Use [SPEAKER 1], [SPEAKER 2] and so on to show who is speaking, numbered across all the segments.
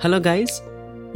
[SPEAKER 1] Hello guys,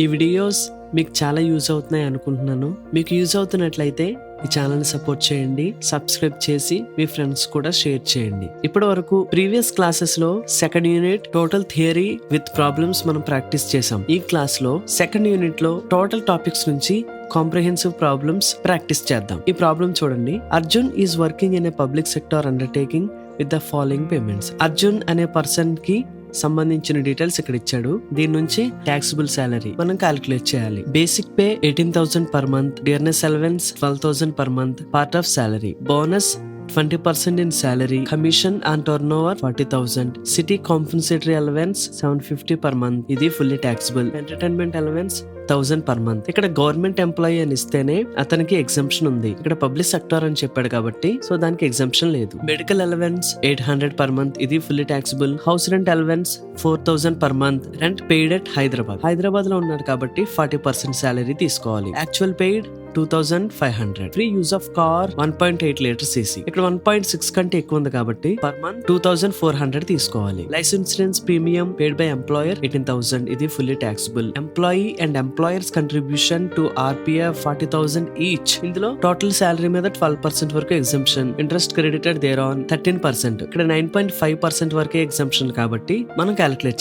[SPEAKER 1] ఈ videos మీకు చాలా యూజ్ అవుతున్నాయి అనుకుంటున్నాను. మీకు యూజ్ అవుతున్నట్లయితే ఈ ఛానల్ని సపోర్ట్ చేయండి, సబ్స్క్రైబ్ చేసి మీ ఫ్రెండ్స్ కూడా షేర్ చేయండి. ఇప్పటి వరకు ప్రీవియస్ క్లాసెస్ లో second unit total theory with problems మనం ప్రాక్టీస్ చేసాం. ఈ క్లాస్ లో సెకండ్ యూనిట్ లో టోటల్ టాపిక్స్ నుంచి కాంప్రిహెన్సివ్ ప్రాబ్లమ్స్ ప్రాక్టీస్ చేద్దాం. ఈ ప్రాబ్లం చూడండి. Arjun is working in a public sector undertaking with the following payments. Arjun అనే పర్సన్ కి సంబంధించిన డీటెయిల్స్ ఇక్కడ ఇచ్చాడు. దీని నుంచి ట్యాక్సిబుల్ సాలరీ మనం క్యాలిక్యులేట్ చేయాలి. Basic pay 18,000 per month, dearness allowance 12,000 per month, part of salary, bonus 20% in salary, commission on turnover 40,000, city compensatory allowance 750 per month, ఇది fully taxable, entertainment allowance 1000 per month. ఇక్కడ government employee అని ఇస్తేనే అతనికి exemption ఉంది. ఇక్కడ public sector అని చెప్పాడు కాబట్టి సో దానికి ఎగ్జంప్షన్ లేదు. మెడికల్ అలవెన్స్ 800 per month, ఇది fully taxable. House rent allowance 4,000 per month, rent paid at Hyderabad లో ఉన్నాడు కాబట్టి 40% సాలరీ తీసుకోవాలి. Actual paid 2,500. Free use of car 1.8 litre CC. ఇక్కడ 1.6 కంటే ఎక్కువ ఉంది కాబట్టి పర్ మంత్ 2,400 తీసుకోవాలి. Life insurance premium paid by employer 18,000, ఇది fully taxable. Employee and employers contribution to RPF 40,000 each. ఇందులో టోటల్ సాలరీ మీద 12% వరకు exemption, interest credited there on 13%. ఇక్కడ 9.5% వరకే ఎగ్జంప్షన్ కాబట్టి మనం క్యాలిక్యులేట్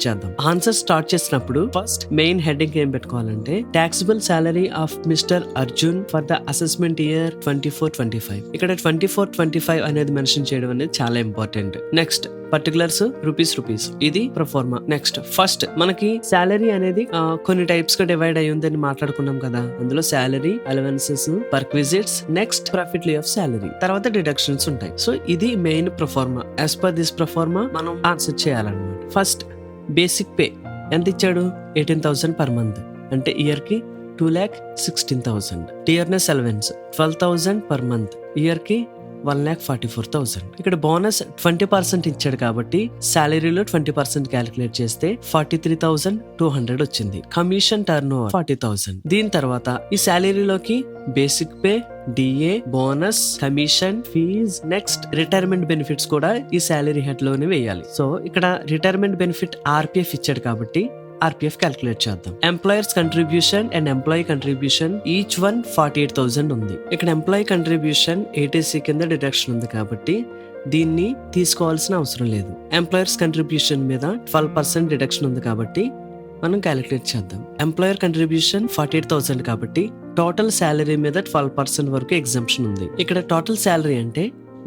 [SPEAKER 1] చేద్దాం. ఆన్సర్ స్టార్ట్ చేసినప్పుడు ఫస్ట్ మెయిన్ హెడ్డింగ్ ఏం పెట్టుకోవాలంటే taxable salary of mister Arjun for the assessment year 24-25. ఇక్కడ 24-25 అనేది మెన్షన్ చేయడం అనేది చాలా ఇంపార్టెంట్. నెక్స్ట్ పర్టికులర్స్ రూపీస్, ఇది ప్రొఫార్మా. నెక్స్ట్ ఫస్ట్ మనకి సాలరీ అనేది కొన్ని టైప్స్ గా డివైడ్ అయ్యి ఉందని మాట్లాడుకున్నాం కదా. అందులో salary, allowances, perquisites, next profit lieu of salary, తర్వాత డిడక్షన్స్ ఉంటాయి. సో ఇది main proforma. As per this proforma మనం ఆన్సర్ చేయాలన్నమాట. ఫస్ట్ బేసిక్ పే ఎంత ఇచ్చాడు? 18,000 పర్ మంత్, అంటే ఇయర్ కి 2,16,000. Dearness allowance 12,000 per month, year కి 1,44,000. ఇక్కడ బోనస్ 20% ఇచ్చాడు కాబట్టి సాలరీలో 20% క్యాలిక్యులేట్ చేస్తే 43,200 వచ్చింది. Commission turn over 40,000. దీని తర్వాత ఈ సాలరీలోకి basic pay, DA, bonus, commission, fees, next retirement benefits కూడా ఈ సాలరీ హెడ్ లోనే వేయాలి. సో ఇక్కడ రిటైర్మెంట్ బెనిఫిట్ ఆర్పిఎఫ్ ఇచ్చాడు కాబట్టి ఆర్పిఎఫ్ క్యాలిక్యులేట్ చేద్దాం. Employers contribution and employee contribution each one 48,000 ఉంది. ఇక్కడ ఎంప్లాయీ కంట్రిబ్యూషన్ ఏటీసీ కింద డిడక్షన్ ఉంది కాబట్టి దీన్ని తీసుకోవాల్సిన అవసరం లేదు. ఎంప్లాయర్స్ కంట్రిబ్యూషన్ మీద 12% డిడక్షన్ ఉంది కాబట్టి మనం క్యాలిక్యులేట్ చేద్దాం. ఎంప్లాయర్ కంట్రిబ్యూషన్ 48,000 కాబట్టి టోటల్ సాలరీ మీద 12% వరకు ఎగ్జంప్షన్ ఉంది. ఇక్కడ టోటల్ సాలరీ అంటే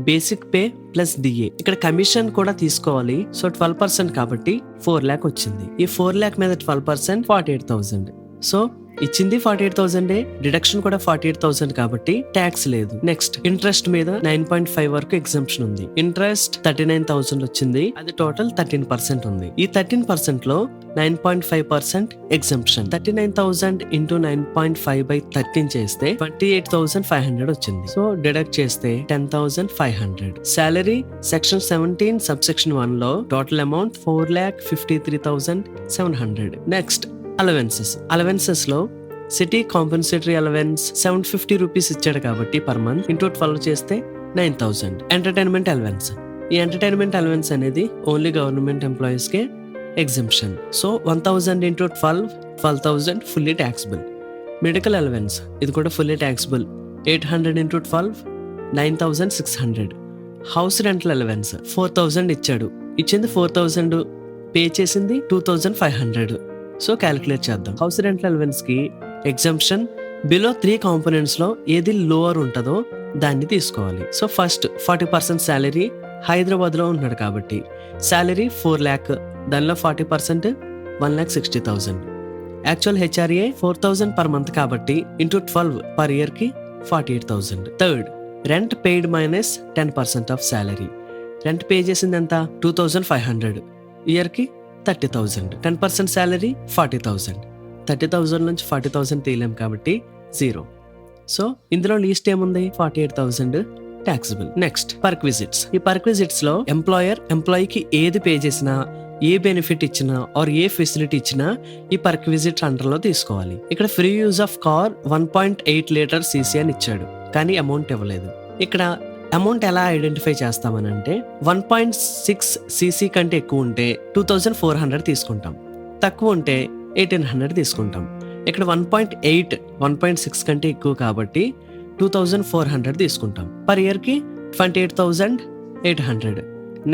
[SPEAKER 1] బేసిక్ పే ప్లస్ డిఏ. ఇక్కడ కమిషన్ కూడా తీసుకోవాలి. సో 12% కాబట్టి 4 lakh వచ్చింది. ఈ 4 lakh మీద 12% 48,000. సో ఇచ్చింది 48,000, డిడక్షన్ కూడా 48,000 కాబట్టి ట్యాక్స్ లేదు. నెక్స్ట్ ఇంట్రెస్ట్ మీద 9.5 వరకు ఎగ్జంప్షన్ ఉంది. ఇంట్రెస్ట్ 39,000 వచ్చింది, అది టోటల్ 13% ఉంది. ఈ 13% లో 9.5% ఎగ్జంప్షన్. 39,000 ఇంటూ 9.5 by 13 చేస్తే 28,500 వచ్చింది. సో డిడక్ట్ చేస్తే 10,500. సాలరీ సెక్షన్ 17 సబ్సెక్షన్ 1 లో టోటల్ అమౌంట్ 4,53,700. నెక్స్ట్ అలవెన్సెస్ లో సిటీ కాంపెన్సేటరీ అలవెన్స్ 750 రూపీస్ ఇచ్చాడు కాబట్టి పర్ మంత్ ఇంటూ 12 చేస్తే 9,000. ఎంటర్టైన్మెంట్ అలవెన్స్, ఈ ఎంటర్టైన్మెంట్ అలవెన్స్ అనేది ఓన్లీ గవర్నమెంట్ ఎంప్లాయీస్ కే exemption. So 1,000 into 12,000 fully taxable. Medical allowance ఇది కూడా fully taxable. 800 into 12 9,600. House rental allowance 4,000 ఇచ్చాడు, ఇచ్చింది 4,000, పే చేసింది 2,500. సో క్యాలిక్యులేట్ చేద్దాం. హౌస్ రెంటల్ అలవెన్స్ కి ఎగ్జంప్షన్ బిలో 3 కాంపోనెంట్స్ లో ఏది లోవర్ ఉంటుందో దాన్ని తీసుకోవాలి. సో ఫస్ట్ 40% సాలరీ, హైదరాబాద్ లో ఉన్నాడు కాబట్టి సాలరీ 4 lakh, దానిలో 40% 1,60,000. యాక్చువల్ హెచ్ఆర్ఏ 4,000 పర్ మంత్ కాబట్టి ఇంటూ 12 పర్ ఇయర్ కి 48,000. Third rent paid minus 10% of salary. Rent pay చేసింది ఎంత? 2,500, ఇయర్ కి 30,000. 10% సాలరీ 40,000. 30,000 నుంచి 40,000 తీయలేం కాబట్టి 0. సో ఇందులో లీస్ట్ ఏముంది? 48,000 టాక్సిబుల్. Next perquisites. ఈ పర్క్విజిట్స్ లో ఎంప్లాయీకి ఏది పే చేసినా, ఏ బెనిఫిట్ ఇచ్చినా ఆర్ ఏ ఫెసిలిటీ ఇచ్చినా ఈ పర్క్విజిట్ అండర్ లో తీసుకోవాలి. ఇక్కడ free use of car 1.8 litre CC అని ఇచ్చాడు కానీ అమౌంట్ ఇవ్వలేదు. ఇక్కడ అమౌంట్ ఎలా ఐడెంటిఫై చేస్తామనంటే 1.6 cc కంటే ఎక్కువ ఉంటే 2,400 తీసుకుంటాం. తక్కువ ఉంటే 1800 తీసుకుంటాం. ఇక్కడ 1.8 1.6 కంటే ఎక్కువ కాబట్టి 2400 తీసుకుంటాం. పర్ ఇయర్కి 28,800.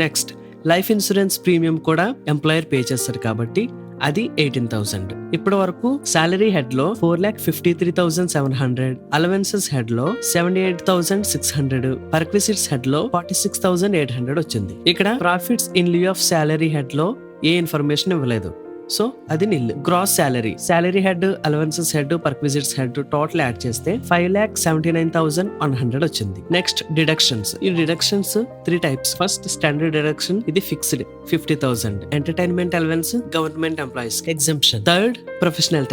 [SPEAKER 1] నెక్స్ట్ లైఫ్ ఇన్సూరెన్స్ ప్రీమియం కూడా ఎంప్లాయర్ పే చేస్తారు కాబట్టి అది 18,000. ఇప్పటి వరకు సాలరీ హెడ్ లో 4,53,700, అలవెన్సెస్ హెడ్ లో 78,600, పర్క్విసిట్స్ హెడ్ లో 46,800 వచ్చింది. ఇక్కడ profits in lieu of salary head లో ఏ ఇన్ఫర్మేషన్ ఇవ్వలేదు, సో అది nil. Gross salary head, allowances head, perquisites head total add చేస్తే 5,79,100 వచ్చింది. Next deductions. ఈ deductions 3 types. First standard deduction, ఇది fixed 50,000. Entertainment allowance government employees exemption. Third professional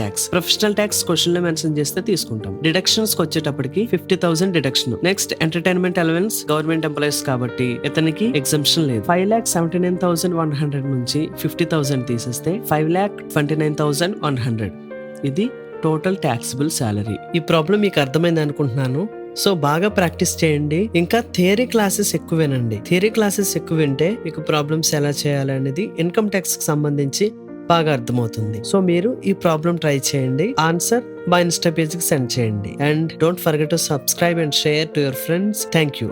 [SPEAKER 1] tax question లో mention చేస్తే తీసుకుంటాం. డిడక్షన్స్ కి వచ్చేటప్పటికి 50,000 deduction. Next entertainment allowance government employees కాబట్టి ఇతనికి ఎగ్జంప్షన్ లేదు. 5,79,100 నుంచి 50,000 తీసేస్తే 5,29,100. ఇది టోటల్ ట్యాక్సిబుల్ సాలరీ. ఈ ప్రాబ్లం మీకు అర్థమైంది అనుకుంటున్నాను. సో బాగా ప్రాక్టీస్ చేయండి. ఇంకా థియరీ క్లాసెస్ ఎక్కువ వినండి. థియరీ క్లాసెస్ ఎక్కువ వింటే మీకు ప్రాబ్లమ్స్ ఎలా చేయాలనేది ఇన్కమ్ ట్యాక్స్ కి సంబంధించి బాగా అర్థమవుతుంది. సో మీరు ఈ ప్రాబ్లం ట్రై చేయండి. ఆన్సర్ మా ఇన్స్టా పేజ్ కి సెండ్ చేయండి. And don't forget to subscribe and share to your friends. Thank you.